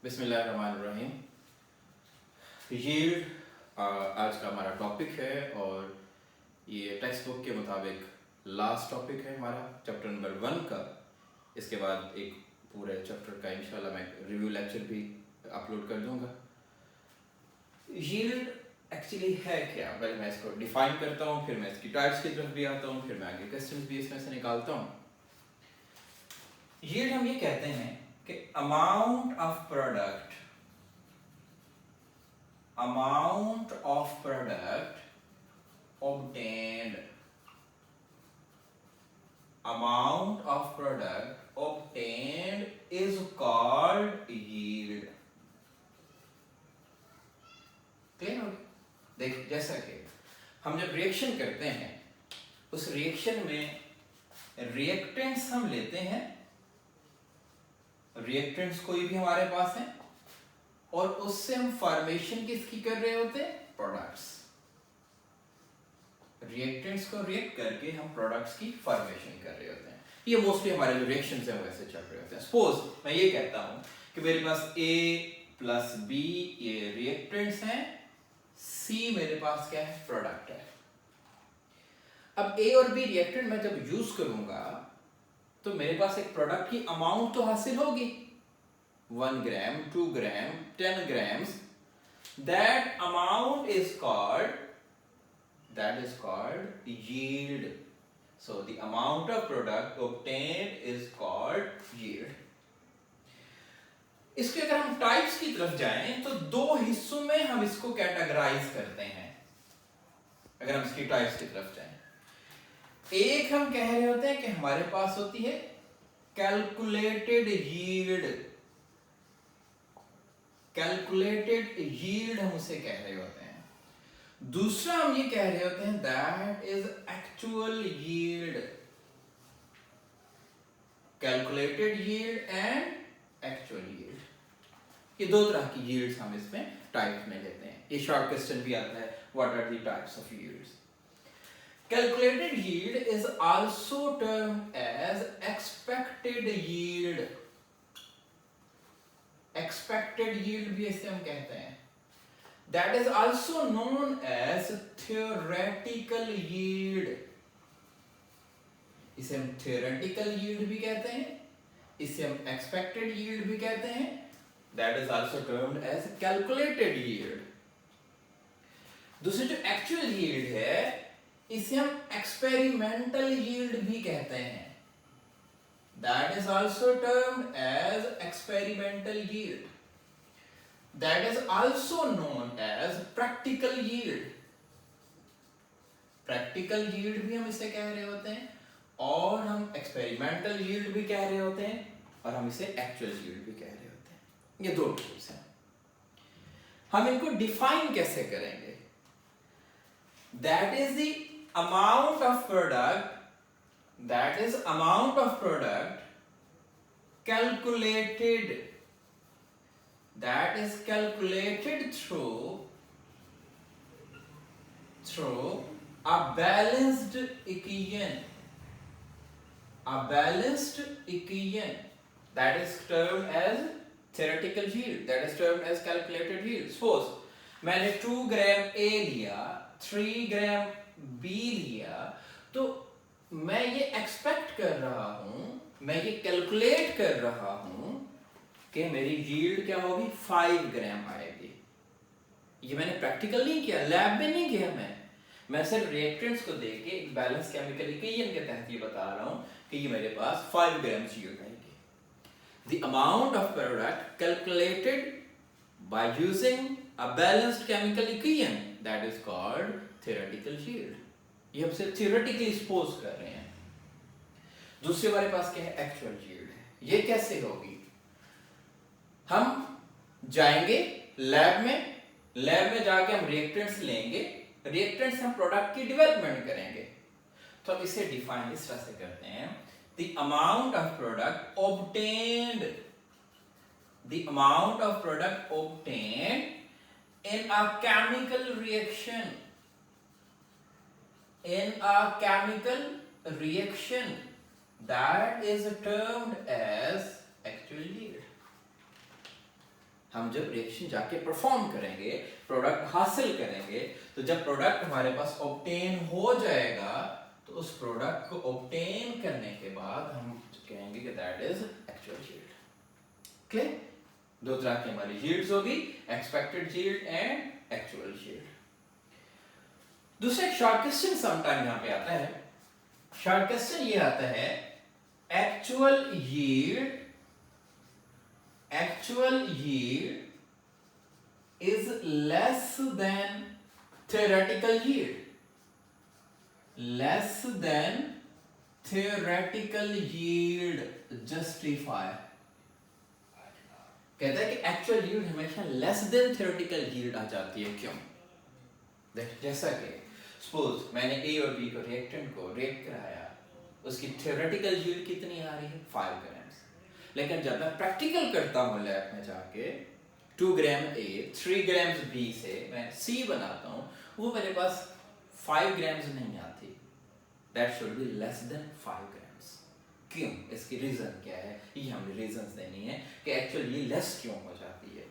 बिस्मिल्लाहिर्रहमानिर्रहीम। यील्ड आज का हमारा टॉपिक है और ये टेक्स्ट बुक के मुताबिक लास्ट टॉपिक है हमारा चैप्टर नंबर 1 का। इसके बाद एक पूरे चैप्टर का इंशाल्लाह मैं रिव्यू लेक्चर भी अपलोड कर दूंगा। यील्ड एक्चुअली है क्या, पहले मैं इसको डिफाइन करता हूँ, फिर मैं इसकी टाइप्स की तरफ भी आता हूँ, फिर मैं आगे क्वेश्चंस भी इसमें से निकालता हूँ। यील्ड हम ये कहते हैं कि amount of product obtained is called yield। Clear हो? देखिए, जैसा कि हम जब रिएक्शन करते हैं उस रिएक्शन में रिएक्टेंट्स हम लेते हैं, रिएक्टेंट्स कोई भी हमारे पास है, और उससे हम फॉर्मेशन किसकी कर रहे होते हैं? प्रोडक्ट्स। रिएक्टेंट्स को रिएक्ट करके हम प्रोडक्ट्स की फॉर्मेशन कर रहे होते हैं। ये मोस्टली हमारे जो रिएक्शंस हैं वैसे चल रहे होते हैं। सपोज मैं ये कहता हूं कि मेरे पास A प्लस B ये रिएक्टेंट्स हैं, C मेरे पास क्या है? प्रोडक्ट है। अब A और B रिएक्टेंट मैं जब यूज करूंगा तो मेरे पास एक प्रोडक्ट की अमाउंट तो हासिल होगी, 1 gram, 2 gram, 10 grams। That amount is called yield। So the amount of product obtained is called yield। इसके अगर हम टाइप्स की तरफ जाएं तो दो हिस्सों में हम इसको कैटेगराइज करते हैं। अगर हम इसकी टाइप्स की तरफ जाएं, एक हम कह रहे होते हैं कि हमारे पास होती है कैलकुलेटेड यील्ड हम उसे कह रहे होते हैं। दूसरा हम ये कह रहे होते हैं that is actual yield. Calculated yield and actual yield, ये दो तरह की यील्ड्स हम इसमें टाइप में लेते हैं। ये शॉर्ट क्वेश्चन भी आता है, what are the types of yields. Calculated yield is also termed as expected yield। Expected yield भी इसे हम कहते हैं। That is also known as theoretical yield। इसे हम theoretical yield भी कहते हैं, इसे हम expected yield भी कहते हैं। That is also termed as calculated yield। दूसरी जो actual yield है इसे हम एक्सपेरिमेंटल यील्ड भी कहते हैं। That is also termed as experimental yield। That is also known as practical yield। practical yield भी हम इसे कह रहे होते हैं, और हम experimental yield भी कह रहे होते हैं, और हम इसे actual yield भी कह रहे होते हैं। ये दो टर्म्स हैं। हम इनको डिफाइन कैसे करेंगे? That is the amount of product calculated through a balanced equation that is termed as theoretical yield, that is termed as calculated yield। Suppose मैंने 2 ग्राम A लिया, 3 ग्राम B लिया, तो मैं ये एक्सपेक्ट कर रहा हूं, मैं ये कैलकुलेट कर रहा हूं कि मेरी यील्ड क्या होगी? 5 ग्राम आएगी। ये मैंने प्रैक्टिकल नहीं किया, लैब में नहीं किया, मैं सिर्फ रिएक्टेंट्स को देके एक बैलेंस केमिकल इक्वेशन के तहत ये बता रहा हूं कि ये मेरे पास 5 ग्राम यील्ड आएगी। The amount of product calculated by using a balanced chemical equation that is called theoretical yield। ये हम सिर्फ theoretically suppose कर रहे हैं। दूसरे हमारे पास क्या है? actual yield है। ये कैसे होगी? हम जाएंगे लैब में जाके हम रिएक्टेंट्स लेंगे, रिएक्टेंट्स हम प्रोडक्ट की डेवलपमेंट करेंगे। तो अब इसे डिफाइन इस तरह से करते हैं, the amount of product obtained in a chemical reaction that is termed as actual yield। हम जब रिएक्शन जाके परफॉर्म करेंगे, प्रोडक्ट हासिल करेंगे, तो जब प्रोडक्ट हमारे पास ऑब्टेन हो जाएगा तो उस प्रोडक्ट को ऑब्टेन करने के बाद हम कहेंगे कि that is actual yield. Clear? दो तरह की हमारी यील्ड्स होगी, expected yield and actual yield. दूसरा शॉर्ट क्वेश्चन समटाइम यहां पे आता है। शॉर्ट क्वेश्चन ये आता है actual yield is less than theoretical yield, less than theoretical yield justify। कहता है कि एक्चुअल यील्ड हमेशा लेस देन थ्योरेटिकल यील्ड आ जाती है। क्यों? जैसा कि सपोज मैंने ए और बी को रिएक्टेंट को रिएक्ट कराया, उसकी थ्योरेटिकल यील्ड कितनी आ रही है? 5 ग्राम्स। लेकिन जब मैं प्रैक्टिकल करता हूँ लैब में जाके 2 ग्राम ए 3 ग्राम्स बी से मैं सी बनाता हूँ, वो मेरे पास 5 ग्राम्स नहीं आती। That should be less than 5 grams. क्यों? इसकी रीजन क्या है? ये हमें रीजंस देनी है कि एक्चुअली लेस क्यों हो जाती है।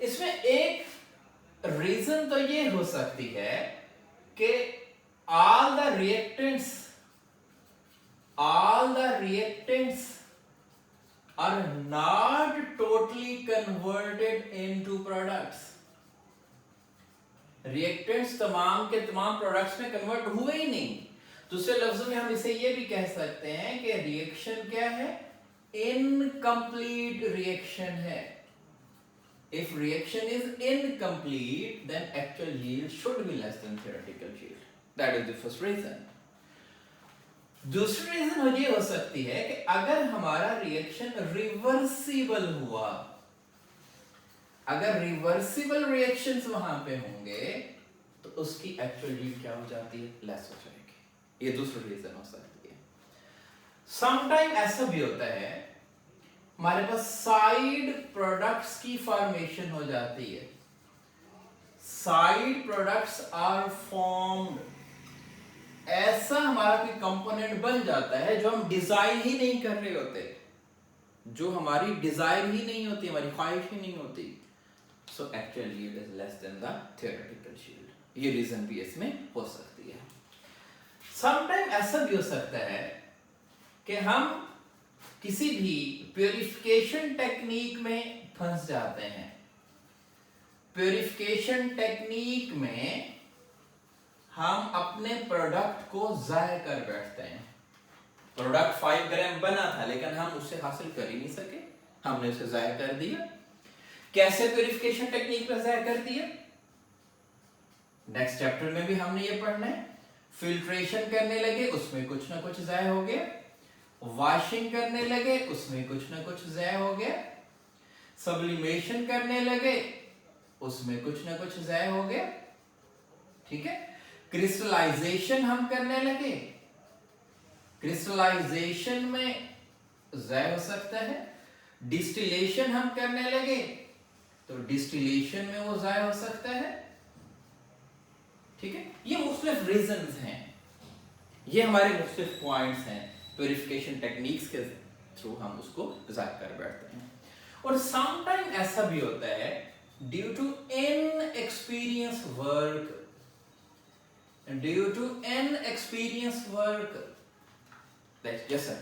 इसमें एक रीजन तो ये हो सकती है कि all the reactants are not totally converted into products। Reactants तमाम के तमाम प्रोडक्ट्स में कन्वर्ट हुए ही नहीं। दूसरे लफ्जों में हम इसे ये भी कह सकते हैं कि रिएक्शन क्या है? इनकम्प्लीट रिएक्शन है। If reaction is incomplete, then actual yield should be less than theoretical yield. That is the first reason. दूसरी रीजन ये हो सकती है कि अगर हमारा रिएक्शन रिवर्सिबल हुआ, अगर रिवर्सिबल रिएक्शंस वहां पे होंगे तो उसकी एक्चुअल यील्ड क्या हो जाती है? लेस हो जाएगी। ये दूसरी रीजन हो सकती है। समटाइम ऐसा भी होता है हमारे पास साइड प्रोडक्ट्स की फॉर्मेशन हो जाती है। Side products are formed. ऐसा हमारा कोई कंपोनेंट बन जाता है जो हम डिजाइन ही नहीं कर रहे होते, जो हमारी डिजाइन ही नहीं होती, हमारी ख्वाहिश ही नहीं होती। So actual yield is less than the theoretical yield. ये रीजन भी इसमें हो सकती है। समटाइम ऐसा भी हो सकता है कि हम किसी भी प्यूरिफिकेशन टेक्निक में फंस जाते हैं। प्यूरिफिकेशन टेक्निक में हम अपने प्रोडक्ट को ज़ाया कर बैठते हैं। प्रोडक्ट 5 ग्राम बना था लेकिन हम उससे हासिल कर ही नहीं सके, हमने उसे ज़ाया कर दिया। कैसे प्यूरिफिकेशन टेक्निक में ज़ाया कर दिया? नेक्स्ट चैप्टर में भी हमने ये पढ़ना है। फिल्ट्रेशन करने लगे, उसमें कुछ ना कुछ ज़ाया हो गया। वॉशिंग करने लगे, उसमें कुछ ना कुछ ज़ाया हो गया। सब्लिमेशन करने लगे, उसमें कुछ ना कुछ ज़ाया हो गया। ठीक है। क्रिस्टलाइजेशन हम करने लगे, क्रिस्टलाइजेशन में ज़ाया हो सकता है। डिस्टिलेशन हम करने लगे तो डिस्टिलेशन में वो ज़ाया हो सकता है। ठीक है। ये मुख्तलिफ रीजंस हैं, ये हमारे मुख्तलिफ पॉइंट्स हैं। प्यूरिफिकेशन टेक्निक्स के थ्रू हम उसको ज़ाया कर बैठते हैं। और समटाइम ऐसा भी होता है due to inexperience work, due to inexperience work, जैसा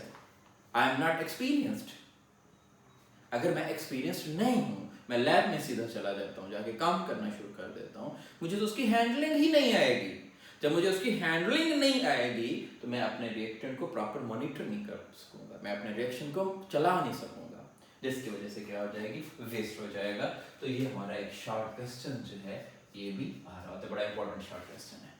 आई एम नॉट एक्सपीरियंस्ड। अगर मैं एक्सपीरियंस्ड नहीं हूं, मैं लैब में सीधा चला जाता हूं, जाके काम करना शुरू कर देता हूं, मुझे तो उसकी हैंडलिंग ही नहीं आएगी। जब मुझे उसकी हैंडलिंग नहीं आएगी तो मैं अपने रिएक्टेंट को प्रॉपर मॉनिटर नहीं कर सकूंगा, मैं अपने रिएक्शन को चला नहीं सकूंगा, जिसकी वजह से क्या हो जाएगी? वेस्ट हो जाएगा। तो ये हमारा एक शॉर्ट क्वेश्चन जो है ये भी आ रहा होता है, बड़ा इंपॉर्टेंट शॉर्ट क्वेश्चन है।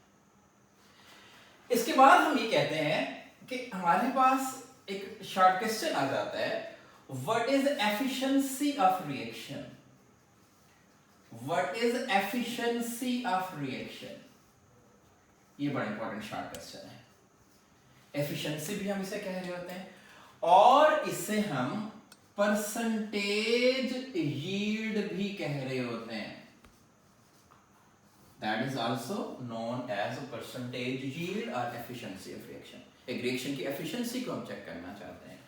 इसके बाद हम ये कहते हैं कि हमारे पास एक शॉर्ट क्वेश्चन आ जाता है, what is efficiency of reaction? What is efficiency of reaction? ये बड़ा इंपॉर्टेंट शॉर्ट क्वेश्चन है। एफिशिएंसी भी हम इसे कह रहे होते हैं और इसे हम परसेंटेज यील्ड भी कह रहे होते हैं। That is also known as percentage yield or efficiency of reaction। एक रिएक्शन की एफिशिएंसी को हम चेक करना चाहते हैं।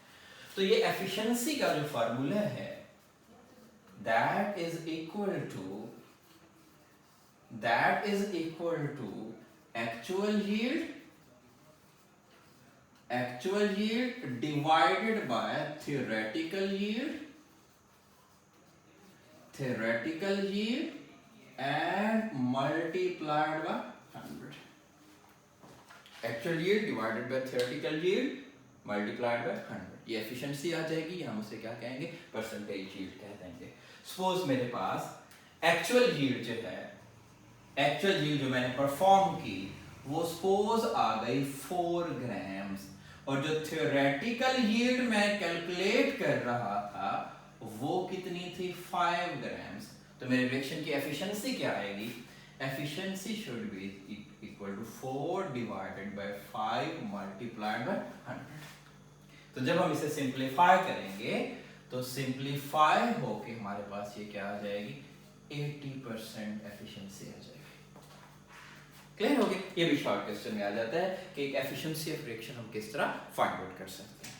तो ये एफिशिएंसी का जो फार्मूला है that is equal to actual yield divided by theoretical yield and multiplied by 100. Actual yield divided by theoretical yield multiplied by 100. ये एफिशिएंसी आ जाएगी, हम उसे क्या कहेंगे, परसेंटेज यील्ड कह देंगे. सपोज मेरे पास एक्चुअल यील्ड जो मैंने परफॉर्म की वो सपोज आ गई 4 ग्राम्स, और जो थ्योरेटिकल यील्ड मैं कैलकुलेट कर रहा था वो कितनी थी, 5 ग्राम्स. तो मेरे रिएक्शन की एफिशिएंसी क्या आएगी, efficiency should be equal to 4 divided by 5 multiplied by 100. तो जब हम इसे सिंप्लीफाई करेंगे तो सिंप्लीफाई होके हमारे पास ये क्या आ जाएगी, 80% एफिशिएंसी आ जाएगी. क्लियर हो गया. ये भी शॉर्ट क्वेश्चन में आ जाता है कि एक एफिशिएंसी ऑफ रिएक्शन हम किस तरह फाइंड आउट कर सकते हैं.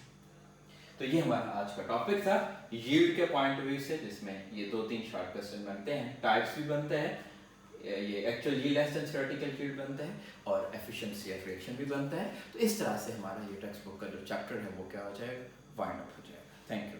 तो ये हमारा आज का टॉपिक था यील्ड के पॉइंट ऑफ व्यू से, जिसमें ये 2-3 शॉर्ट क्वेश्चन बनते हैं, टाइप्स भी बनते हैं, ये actual yield less than theoretical yield बनता है, और एफिशिएंसी ऑफ रिएक्शन भी बनता है. तो इस तरह से हमारा ये टेक्स्ट बुक का जो चैप्टर है वो क्या हो जाएगा, वाइंड अप हो जाएगा. Thank you.